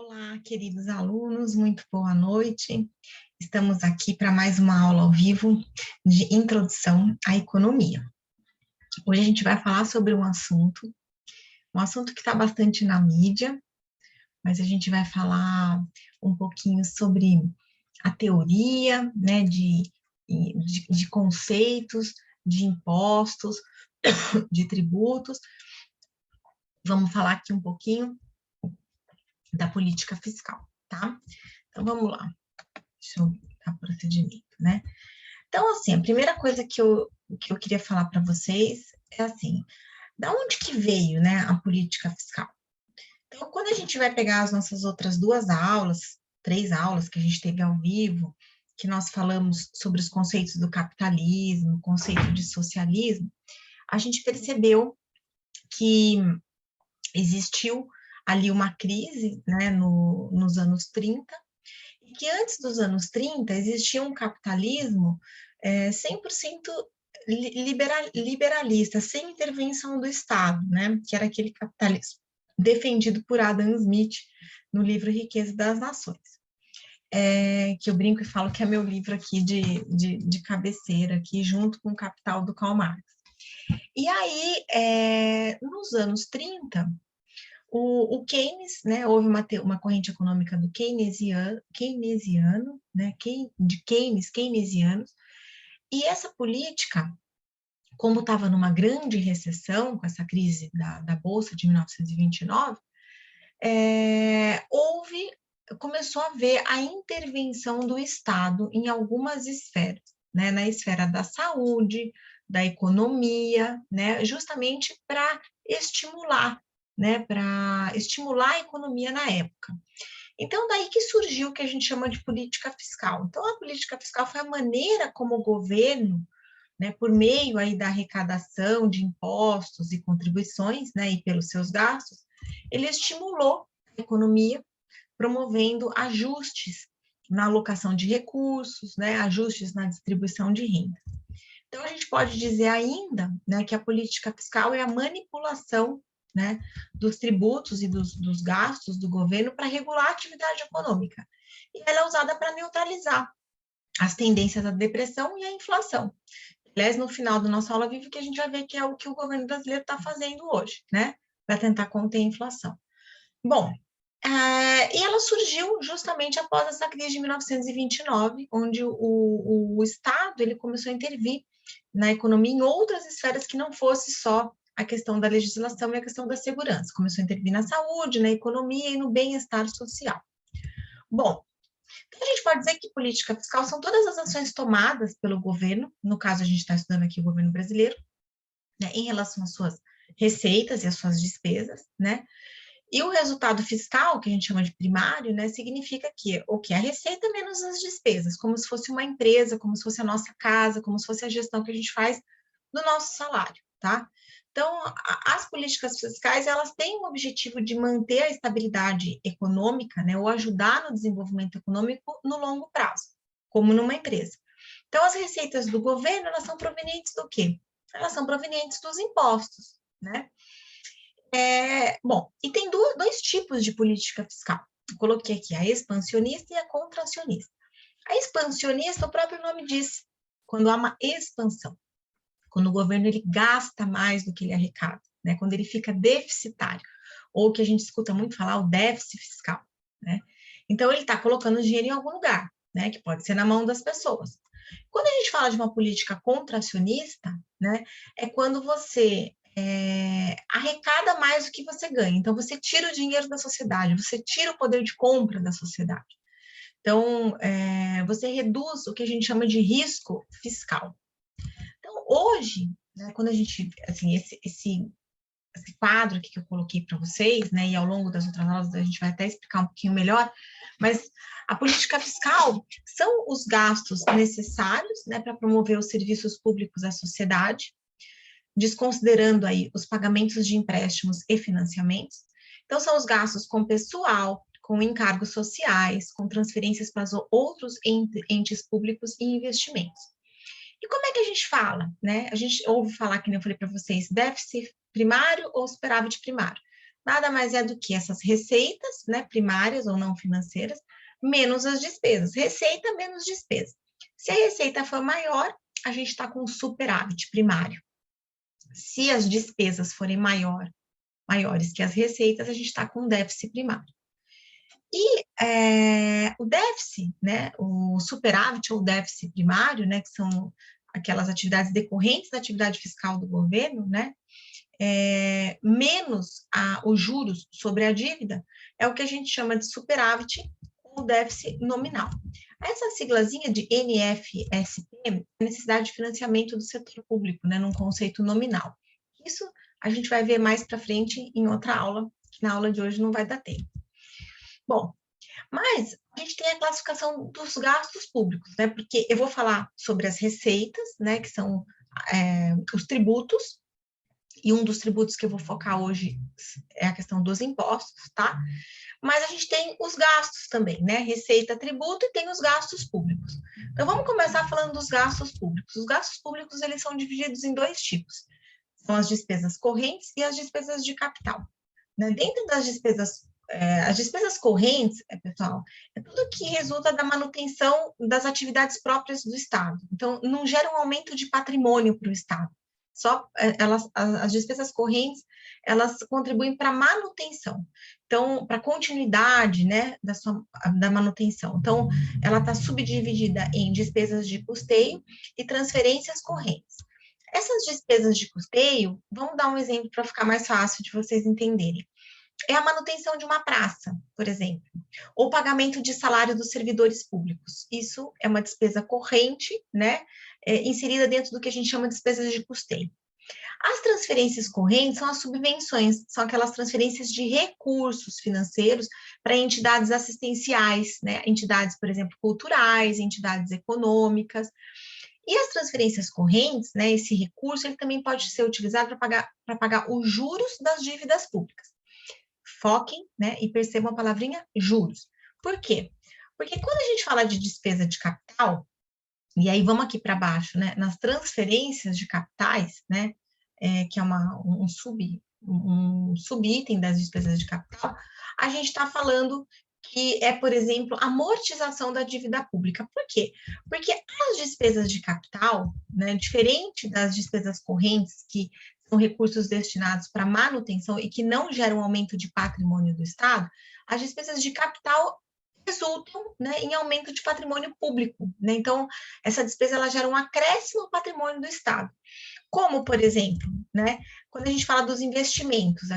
Olá, queridos alunos, muito boa noite. Estamos aqui para mais uma aula ao vivo de introdução à economia. Hoje a gente vai falar sobre um assunto que está bastante na mídia, mas a gente vai falar um pouquinho sobre a teoria, né, de conceitos, de impostos, de tributos. Vamos falar aqui um pouquinho da política fiscal, tá? Então, vamos lá. Deixa eu dar procedimento, né? Então, assim, a primeira coisa que eu queria falar para vocês é assim, da onde que veio, né, a política fiscal? Então, quando a gente vai pegar as nossas outras duas aulas, três aulas que a gente teve ao vivo, que nós falamos sobre os conceitos do capitalismo, conceito de socialismo, a gente percebeu que existiu ali uma crise, né, nos anos 30, e que antes dos anos 30 existia um capitalismo 100% liberalista, sem intervenção do Estado, né, que era aquele capitalismo defendido por Adam Smith no livro Riqueza das Nações, que eu brinco e falo que é meu livro aqui de cabeceira, aqui junto com o Capital do Karl Marx. E aí, nos anos 30, o Keynes, né, houve uma corrente econômica do keynesiano, né, de keynesianos, e essa política, como estava numa grande recessão, com essa crise da Bolsa de 1929, começou a haver a intervenção do Estado em algumas esferas, né, na esfera da saúde, da economia, né, justamente para estimular, né, para estimular a economia na época. Então, daí que surgiu o que a gente chama de política fiscal. Então, a política fiscal foi a maneira como o governo, né, por meio aí da arrecadação de impostos e contribuições, né, e pelos seus gastos, ele estimulou a economia, promovendo ajustes na alocação de recursos, né, ajustes na distribuição de renda. Então, a gente pode dizer ainda, né, que a política fiscal é a manipulação, né, dos tributos e dos gastos do governo para regular a atividade econômica. E ela é usada para neutralizar as tendências da depressão e a inflação. Aliás, no final da nossa aula vive que a gente vai ver que é o que o governo brasileiro está fazendo hoje, né, para tentar conter a inflação. Bom, e ela surgiu justamente após essa crise de 1929, onde o Estado ele começou a intervir na economia em outras esferas que não fosse só a questão da legislação e a questão da segurança. Começou a intervir na saúde, na economia e no bem-estar social. Bom, então a gente pode dizer que política fiscal são todas as ações tomadas pelo governo, no caso a gente está estudando aqui o governo brasileiro, né, em relação às suas receitas e às suas despesas, né, e o resultado fiscal, que a gente chama de primário, né, significa que o que? A receita menos as despesas, como se fosse uma empresa, como se fosse a nossa casa, como se fosse a gestão que a gente faz do nosso salário, tá? Então, as políticas fiscais, elas têm o objetivo de manter a estabilidade econômica, né, ou ajudar no desenvolvimento econômico no longo prazo, como numa empresa. Então, as receitas do governo, elas são provenientes do quê? Elas são provenientes dos impostos, né? Bom, e tem dois tipos de política fiscal. Eu coloquei aqui a expansionista e a contracionista. A expansionista, o próprio nome diz, quando há uma expansão, quando o governo ele gasta mais do que ele arrecada, né? Quando ele fica deficitário, ou que a gente escuta muito falar, o déficit fiscal, né? Então, ele está colocando dinheiro em algum lugar, né? Que pode ser na mão das pessoas. Quando a gente fala de uma política contracionista, né? É quando você arrecada mais do que você ganha. Então, você tira o dinheiro da sociedade, você tira o poder de compra da sociedade. Então, você reduz o que a gente chama de risco fiscal. Então, hoje, né, quando a gente, assim, esse quadro aqui que eu coloquei para vocês, né, e ao longo das outras aulas a gente vai até explicar um pouquinho melhor, mas a política fiscal são os gastos necessários, né, para promover os serviços públicos à sociedade, desconsiderando aí os pagamentos de empréstimos e financiamentos. Então, são os gastos com pessoal, com encargos sociais, com transferências para outros entes públicos e investimentos. E como é que a gente fala, né? A gente ouve falar, que nem eu falei para vocês, déficit primário ou superávit primário. nada mais é do que essas receitas, né, primárias ou não financeiras, menos as despesas. Receita menos despesa. Se a receita for maior, a gente está com superávit primário. Se as despesas forem maiores que as receitas, a gente está com déficit primário. E o déficit, né, o superávit ou déficit primário, né, que são aquelas atividades decorrentes da atividade fiscal do governo, né, menos os juros sobre a dívida, é o que a gente chama de superávit ou déficit nominal. Essa siglazinha de NFSP é necessidade de financiamento do setor público, né, num conceito nominal. Isso a gente vai ver mais para frente em outra aula, que na aula de hoje não vai dar tempo. Bom, mas a gente tem a classificação dos gastos públicos, né? Porque eu vou falar sobre as receitas, né? Que são os tributos, e um dos tributos que eu vou focar hoje é a questão dos impostos, tá? Mas a gente tem os gastos também, né? Receita, tributo e tem os gastos públicos. Então, vamos começar falando dos gastos públicos. Os gastos públicos, eles são divididos em dois tipos. São as despesas correntes e as despesas de capital. Né? Dentro das despesas, as despesas correntes, pessoal, é tudo que resulta da manutenção das atividades próprias do Estado. Então, não gera um aumento de patrimônio para o Estado. Só as despesas correntes, elas contribuem para a manutenção. Então, para a continuidade, né, da manutenção. Então, ela está subdividida em despesas de custeio e transferências correntes. Essas despesas de custeio, vamos dar um exemplo para ficar mais fácil de vocês entenderem. É a manutenção de uma praça, por exemplo, ou pagamento de salário dos servidores públicos. Isso é uma despesa corrente, né, inserida dentro do que a gente chama de despesas de custeio. As transferências correntes são as subvenções, são aquelas transferências de recursos financeiros para entidades assistenciais, né, entidades, por exemplo, culturais, entidades econômicas. E as transferências correntes, né, esse recurso, ele também pode ser utilizado para pagar os juros das dívidas públicas. Foquem, né, e percebam a palavrinha juros. Por quê? Porque quando a gente fala de despesa de capital, e aí vamos aqui para baixo, né, nas transferências de capitais, né, que é um subitem das despesas de capital, a gente está falando que é, por exemplo, amortização da dívida pública. Por quê? Porque as despesas de capital, né, diferente das despesas correntes, que são recursos destinados para manutenção e que não geram aumento de patrimônio do Estado, as despesas de capital resultam, né, em aumento de patrimônio público. Né? Então, essa despesa ela gera um acréscimo ao patrimônio do Estado. Como, por exemplo, né, quando a gente fala dos investimentos,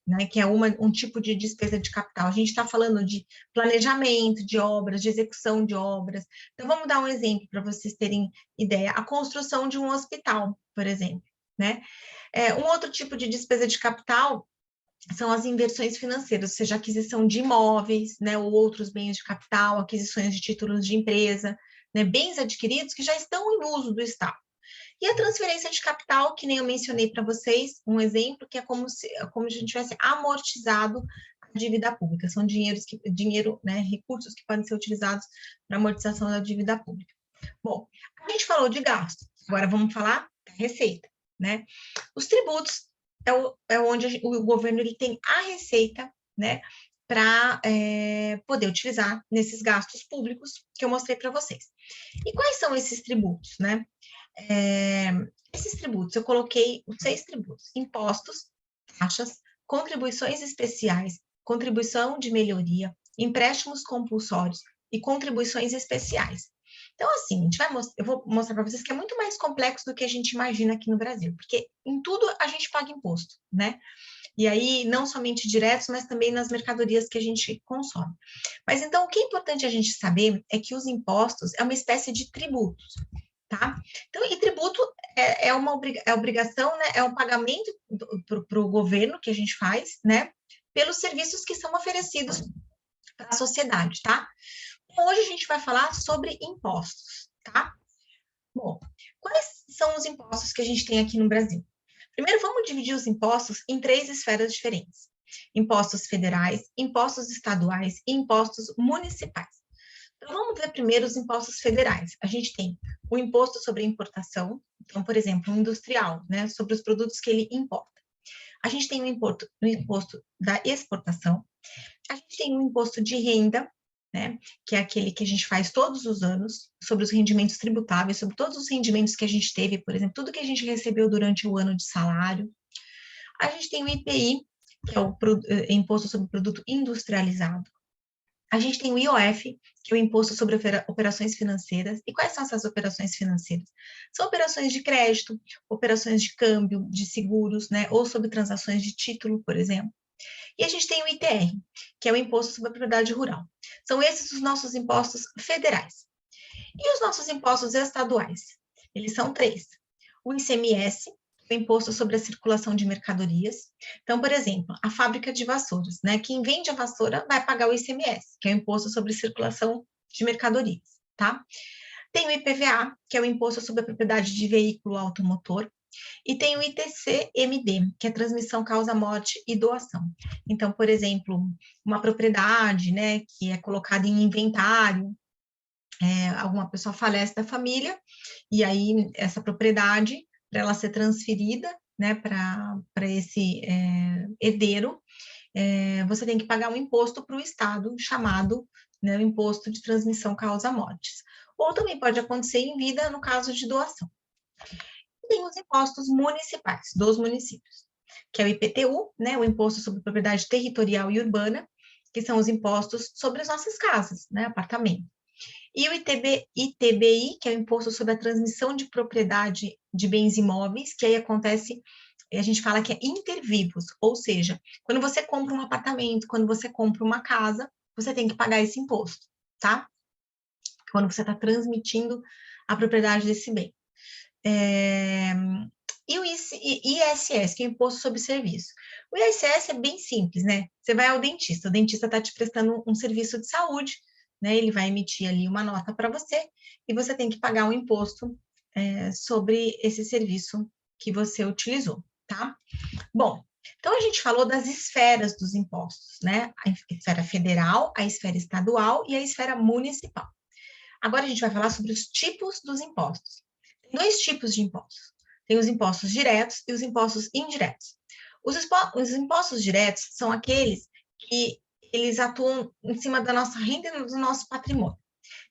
né, que é um tipo de despesa de capital, a gente está falando de planejamento de obras, de execução de obras. Então, vamos dar um exemplo para vocês terem ideia. A construção de um hospital, por exemplo. Né? Um outro tipo de despesa de capital são as inversões financeiras, ou seja, aquisição de imóveis, né, ou outros bens de capital, aquisições de títulos de empresa, né, bens adquiridos que já estão em uso do Estado. E a transferência de capital, que nem eu mencionei para vocês, um exemplo que é como se a gente tivesse amortizado a dívida pública. São né, recursos que podem ser utilizados para amortização da dívida pública. Bom, a gente falou de gastos, agora vamos falar da receita, né? Os tributos é onde o governo ele tem a receita, né, para poder utilizar nesses gastos públicos que eu mostrei para vocês. E quais são esses tributos, né? Esses tributos, eu coloquei os 6 tributos: impostos, taxas, contribuições especiais, contribuição de melhoria, empréstimos compulsórios e contribuições especiais. Então, assim, eu vou mostrar para vocês que é muito mais complexo do que a gente imagina aqui no Brasil, porque em tudo a gente paga imposto, né? E aí, não somente diretos, mas também nas mercadorias que a gente consome. Mas então, o que é importante a gente saber é que os impostos é uma espécie de tributos. Tá? Então, e tributo é uma obrigação, né? É um pagamento para o governo que a gente faz, né? Pelos serviços que são oferecidos para a sociedade, tá? Então, hoje a gente vai falar sobre impostos, tá? Bom, quais são os impostos que a gente tem aqui no Brasil? Primeiro, vamos dividir os impostos em 3 esferas diferentes: impostos federais, impostos estaduais e impostos municipais. Então, vamos ver primeiro os impostos federais. A gente tem o imposto sobre importação, então, por exemplo, um industrial, né, sobre os produtos que ele importa. A gente tem o imposto da exportação, a gente tem o imposto de renda, né, que é aquele que a gente faz todos os anos, sobre os rendimentos tributáveis, sobre todos os rendimentos que a gente teve, por exemplo, tudo que a gente recebeu durante o ano de salário. A gente tem o IPI, que é o Imposto sobre o Produto Industrializado. A gente tem o IOF, que é o Imposto sobre Operações Financeiras. E quais são essas operações financeiras? São operações de crédito, operações de câmbio, de seguros, né, ou sobre transações de título, por exemplo. E a gente tem o ITR, que é o Imposto sobre a Propriedade Rural. São esses os nossos impostos federais. E os nossos impostos estaduais? Eles são 3. O ICMS, o Imposto sobre a Circulação de Mercadorias. Então, por exemplo, a fábrica de vassouras, né? Quem vende a vassoura vai pagar o ICMS, que é o Imposto sobre Circulação de Mercadorias, tá? Tem o IPVA, que é o Imposto sobre a Propriedade de Veículo Automotor. E tem o ITCMD, que é transmissão, causa, morte e doação. Então, por exemplo, uma propriedade, né, que é colocada em inventário, alguma pessoa falece da família, e aí essa propriedade, para ela ser transferida, né, para esse herdeiro, você tem que pagar um imposto para o Estado, chamado, né, o Imposto de Transmissão, Causa, Mortes. Ou também pode acontecer em vida, no caso de doação. Tem os impostos municipais dos municípios, que é o IPTU, né, o Imposto sobre Propriedade Territorial e Urbana, que são os impostos sobre as nossas casas, né, apartamento. E o ITBI, que é o Imposto sobre a Transmissão de Propriedade de Bens Imóveis, que aí acontece, a gente fala que é intervivos, ou seja, quando você compra um apartamento, quando você compra uma casa, você tem que pagar esse imposto, tá? Quando você está transmitindo a propriedade desse bem. E o ISS, que é o Imposto sobre Serviço. O ISS é bem simples, né? Você vai ao dentista, o dentista está te prestando um serviço de saúde, né? Ele vai emitir ali uma nota para você e você tem que pagar um imposto sobre esse serviço que você utilizou, tá? Bom, então a gente falou das esferas dos impostos, né? A esfera federal, a esfera estadual e a esfera municipal. Agora a gente vai falar sobre os tipos dos impostos. Tem 2 tipos de impostos. Tem os impostos diretos e os impostos indiretos. Os impostos diretos são aqueles que eles atuam em cima da nossa renda e do nosso patrimônio.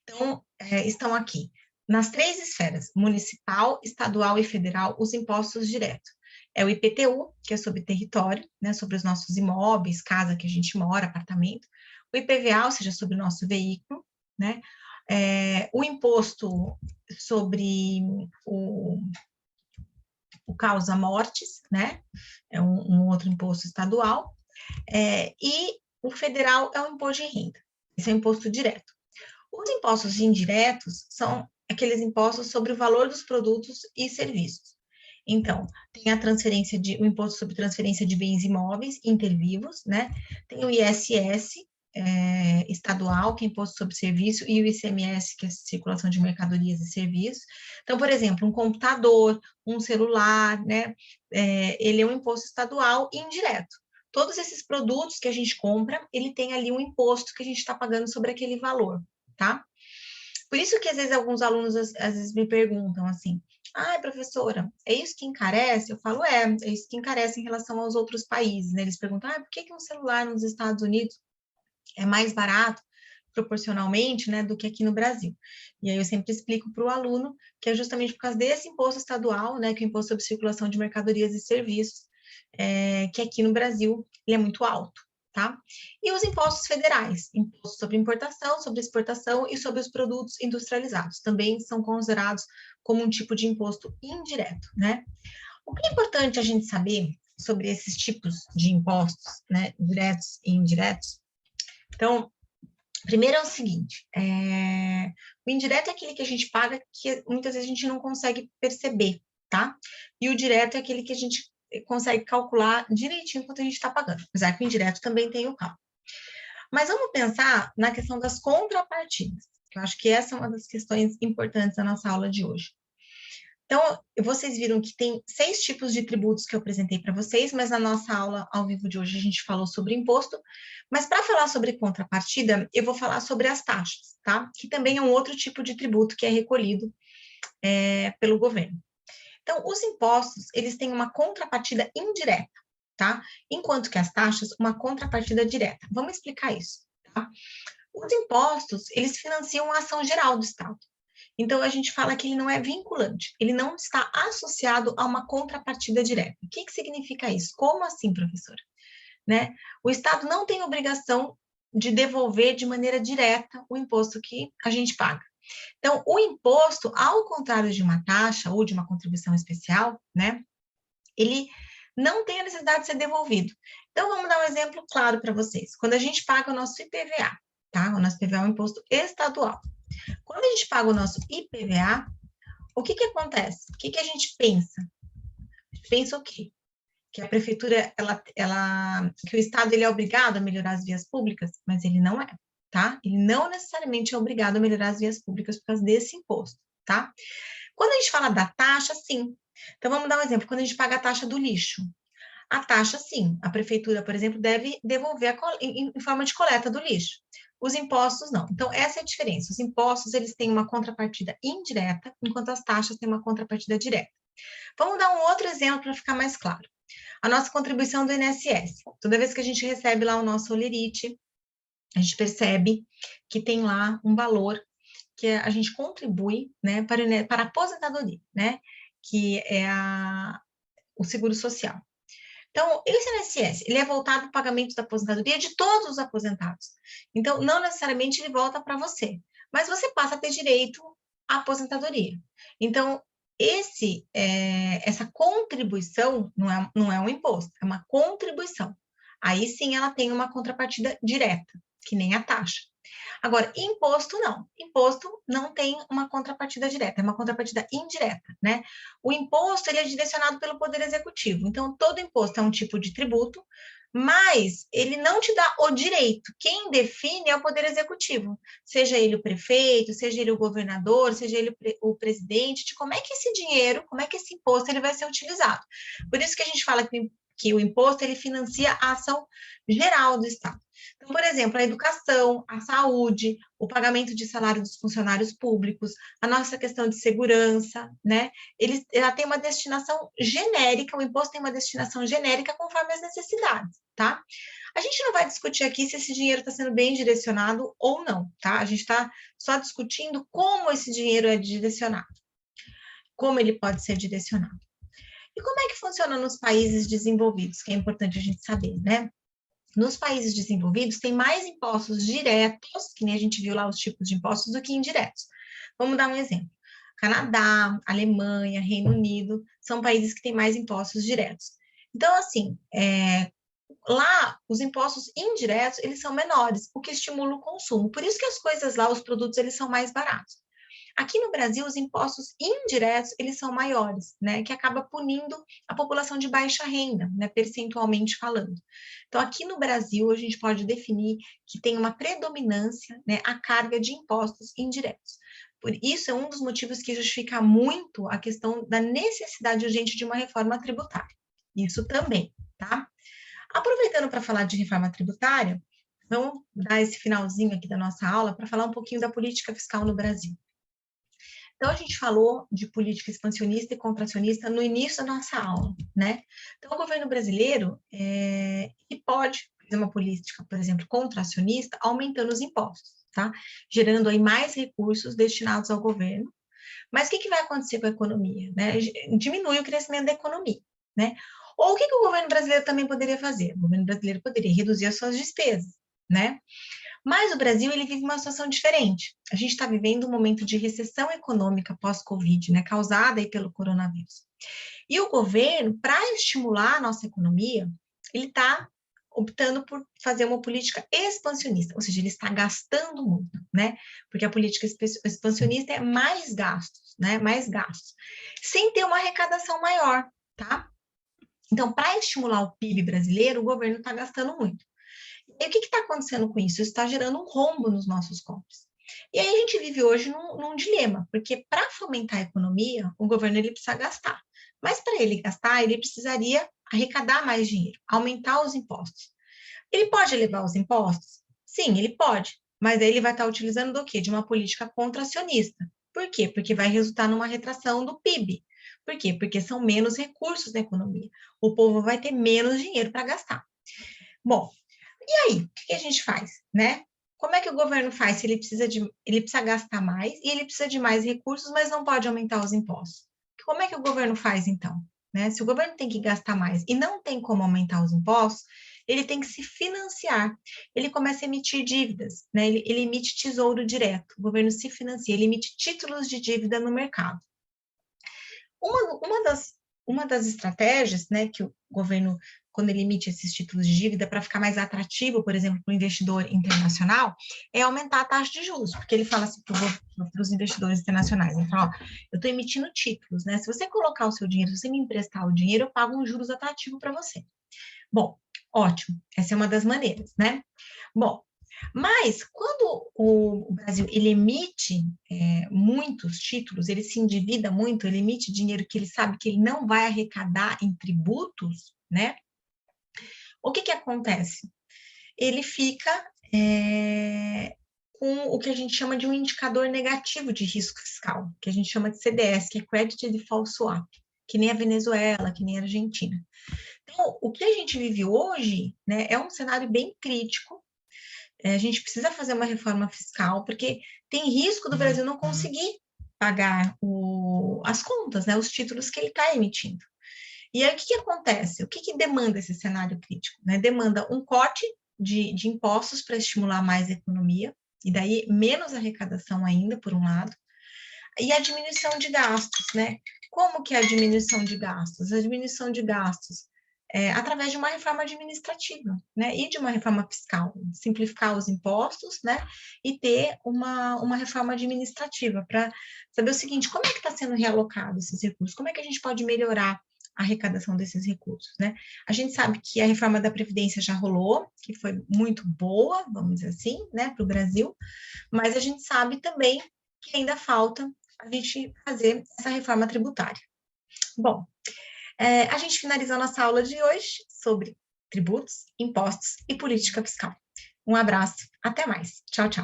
Então, estão aqui, nas 3 esferas, municipal, estadual e federal, os impostos diretos. É o IPTU, que é sobre território, né, sobre os nossos imóveis, casa que a gente mora, apartamento. O IPVA, ou seja, sobre o nosso veículo, né? O imposto sobre o causa-mortes, né? É um outro imposto estadual. E o federal é o imposto de renda. Esse é o imposto direto. Os impostos indiretos são aqueles impostos sobre o valor dos produtos e serviços. Então, tem o imposto sobre transferência de bens imóveis intervivos, né? Tem o ISS estadual, que é imposto sobre serviço, e o ICMS, que é circulação de mercadorias e serviços. Então, por exemplo, um computador, um celular, né? Ele é um imposto estadual indireto. Todos esses produtos que a gente compra, ele tem ali um imposto que a gente está pagando sobre aquele valor, tá? Por isso que às vezes alguns alunos às vezes me perguntam assim: ah, professora, é isso que encarece? Eu falo, é isso que encarece em relação aos outros países, né? Eles perguntam, por que um celular nos Estados Unidos é mais barato proporcionalmente, né, do que aqui no Brasil? E aí eu sempre explico para o aluno que é justamente por causa desse imposto estadual, né, que é o imposto sobre circulação de mercadorias e serviços, que aqui no Brasil ele é muito alto, tá? E os impostos federais, imposto sobre importação, sobre exportação e sobre os produtos industrializados, também são considerados como um tipo de imposto indireto, né? O que é importante a gente saber sobre esses tipos de impostos, né, diretos e indiretos? Então, primeiro é o seguinte, o indireto é aquele que a gente paga que muitas vezes a gente não consegue perceber, tá? E o direto é aquele que a gente consegue calcular direitinho quanto a gente está pagando, apesar que o indireto também tem o cálculo. Mas vamos pensar na questão das contrapartidas, que eu acho que essa é uma das questões importantes da nossa aula de hoje. Então, vocês viram que tem 6 tipos de tributos que eu apresentei para vocês, mas na nossa aula ao vivo de hoje a gente falou sobre imposto. Mas para falar sobre contrapartida, eu vou falar sobre as taxas, tá? Que também é um outro tipo de tributo que é recolhido pelo governo. Então, os impostos, eles têm uma contrapartida indireta. tá? Enquanto que as taxas, uma contrapartida direta. Vamos explicar isso, tá? Os impostos, eles financiam a ação geral do Estado. Então, a gente fala que ele não é vinculante, ele não está associado a uma contrapartida direta. O que significa isso? Como assim, professora? Né? O Estado não tem obrigação de devolver de maneira direta o imposto que a gente paga. Então, o imposto, ao contrário de uma taxa ou de uma contribuição especial, né, ele não tem a necessidade de ser devolvido. Então, vamos dar um exemplo claro para vocês. Quando a gente paga o nosso IPVA, tá? O nosso IPVA é um imposto estadual. Quando a gente paga o nosso IPVA, o que acontece? O que a gente pensa? A gente pensa o quê? Que a prefeitura, que o Estado ele é obrigado a melhorar as vias públicas, mas ele não é, tá? Ele não necessariamente é obrigado a melhorar as vias públicas por causa desse imposto, tá? Quando a gente fala da taxa, sim. Então, vamos dar um exemplo. Quando a gente paga a taxa do lixo, a taxa, sim. A prefeitura, por exemplo, deve devolver em forma de coleta do lixo. Os impostos, não. Então, essa é a diferença. Os impostos, eles têm uma contrapartida indireta, enquanto as taxas têm uma contrapartida direta. Vamos dar um outro exemplo para ficar mais claro. A nossa contribuição do INSS. Toda vez que a gente recebe lá o nosso olerite, a gente percebe que tem lá um valor que a gente contribui, né, para a aposentadoria, né, que é o seguro social. Então, esse INSS, ele é voltado para o pagamento da aposentadoria de todos os aposentados. Então, não necessariamente ele volta para você, mas você passa a ter direito à aposentadoria. Então, essa contribuição não é um imposto, é uma contribuição. Aí sim ela tem uma contrapartida direta, que nem a taxa. Agora, imposto não. Imposto não tem uma contrapartida direta, é uma contrapartida indireta, né? O imposto, ele é direcionado pelo Poder Executivo. Então, todo imposto é um tipo de tributo, mas ele não te dá o direito. Quem define é o Poder Executivo. Seja ele o prefeito, seja ele o governador, seja ele o presidente, de como é que esse dinheiro, como é que esse imposto ele vai ser utilizado. Por isso que a gente fala que o imposto, ele financia a ação geral do Estado. Então, por exemplo, a educação, a saúde, o pagamento de salário dos funcionários públicos, a nossa questão de segurança, né? Ela tem uma destinação genérica, o imposto tem uma destinação genérica conforme as necessidades, tá? A gente não vai discutir aqui se esse dinheiro está sendo bem direcionado ou não, tá? A gente está só discutindo como esse dinheiro é direcionado, como ele pode ser direcionado. E como é que funciona nos países desenvolvidos, que é importante a gente saber, né? Nos países desenvolvidos, tem mais impostos diretos, que nem a gente viu lá os tipos de impostos, do que indiretos. Vamos dar um exemplo. Canadá, Alemanha, Reino Unido, são países que têm mais impostos diretos. Então, assim, lá, os impostos indiretos, eles são menores, o que estimula o consumo. Por isso que as coisas lá, os produtos, eles são mais baratos. Aqui no Brasil, os impostos indiretos, eles são maiores, né, que acaba punindo a população de baixa renda, né, percentualmente falando. Então, aqui no Brasil, a gente pode definir que tem uma predominância, né, a carga de impostos indiretos. Por isso, é um dos motivos que justifica muito a questão da necessidade urgente de uma reforma tributária. Isso também, tá? Aproveitando para falar de reforma tributária, vamos dar esse finalzinho aqui da nossa aula para falar um pouquinho da política fiscal no Brasil. Então, a gente falou de política expansionista e contracionista no início da nossa aula, né? Então, o governo brasileiro, ele pode fazer uma política, por exemplo, contracionista, aumentando os impostos, tá? Gerando aí mais recursos destinados ao governo. Mas o que vai acontecer com a economia, né? Diminui o crescimento da economia, né? Ou o que o governo brasileiro também poderia fazer? O governo brasileiro poderia reduzir as suas despesas, né? Mas o Brasil, ele vive uma situação diferente. A gente está vivendo um momento de recessão econômica pós-Covid, né, causada aí pelo coronavírus. E o governo, para estimular a nossa economia, ele está optando por fazer uma política expansionista, ou seja, ele está gastando muito, né? Porque a política expansionista é mais gastos, né? Mais gastos, sem ter uma arrecadação maior, tá? Então, para estimular o PIB brasileiro, o governo está gastando muito. E o que está acontecendo com isso? Isso está gerando um rombo nos nossos cofres. E aí a gente vive hoje num dilema, porque para fomentar a economia, o governo ele precisa gastar. Mas para ele gastar, ele precisaria arrecadar mais dinheiro, aumentar os impostos. Ele pode elevar os impostos? Sim, ele pode. Mas aí ele vai estar utilizando do quê? De uma política contracionista. Por quê? Porque vai resultar numa retração do PIB. Por quê? Porque são menos recursos na economia. O povo vai ter menos dinheiro para gastar. Bom, e aí, o que a gente faz, né? Como é que o governo faz se ele precisa gastar mais e ele precisa de mais recursos, mas não pode aumentar os impostos? Como é que o governo faz então? Né? Se o governo tem que gastar mais e não tem como aumentar os impostos, ele tem que se financiar. Ele começa a emitir dívidas, né? Ele emite tesouro direto. O governo se financia, ele emite títulos de dívida no mercado. Uma, uma das estratégias, né, que o governo, quando ele emite esses títulos de dívida para ficar mais atrativo, por exemplo, para o investidor internacional, é aumentar a taxa de juros, porque ele fala assim para os investidores internacionais, ele fala, ó, eu estou emitindo títulos, né? Se você colocar o seu dinheiro, se você me emprestar o dinheiro, eu pago um juros atrativo para você. Bom, ótimo, essa é uma das maneiras, né? Bom, mas quando o Brasil ele emite muitos títulos, ele se endivida muito, ele emite dinheiro que ele sabe que ele não vai arrecadar em tributos, né? O que acontece? Ele fica com o que a gente chama de um indicador negativo de risco fiscal, que a gente chama de CDS, que é Credit Default Swap, que nem a Venezuela, que nem a Argentina. Então, o que a gente vive hoje, né, é um cenário bem crítico. A gente precisa fazer uma reforma fiscal, porque tem risco do Brasil não conseguir pagar as contas, né, os títulos que ele está emitindo. E aí, o que acontece? O que demanda esse cenário crítico? Né? Demanda um corte de impostos para estimular mais a economia, e daí menos arrecadação ainda, por um lado, e a diminuição de gastos, né? Como que é a diminuição de gastos? A diminuição de gastos através de uma reforma administrativa, né? E de uma reforma fiscal, simplificar os impostos, né? E ter uma reforma administrativa para saber o seguinte, como é que está sendo realocado esses recursos? Como é que a gente pode melhorar a arrecadação desses recursos, né? A gente sabe que a reforma da Previdência já rolou, que foi muito boa, vamos dizer assim, né, para o Brasil, mas a gente sabe também que ainda falta a gente fazer essa reforma tributária. Bom, a gente finalizou nossa aula de hoje sobre tributos, impostos e política fiscal. Um abraço, até mais. Tchau, tchau.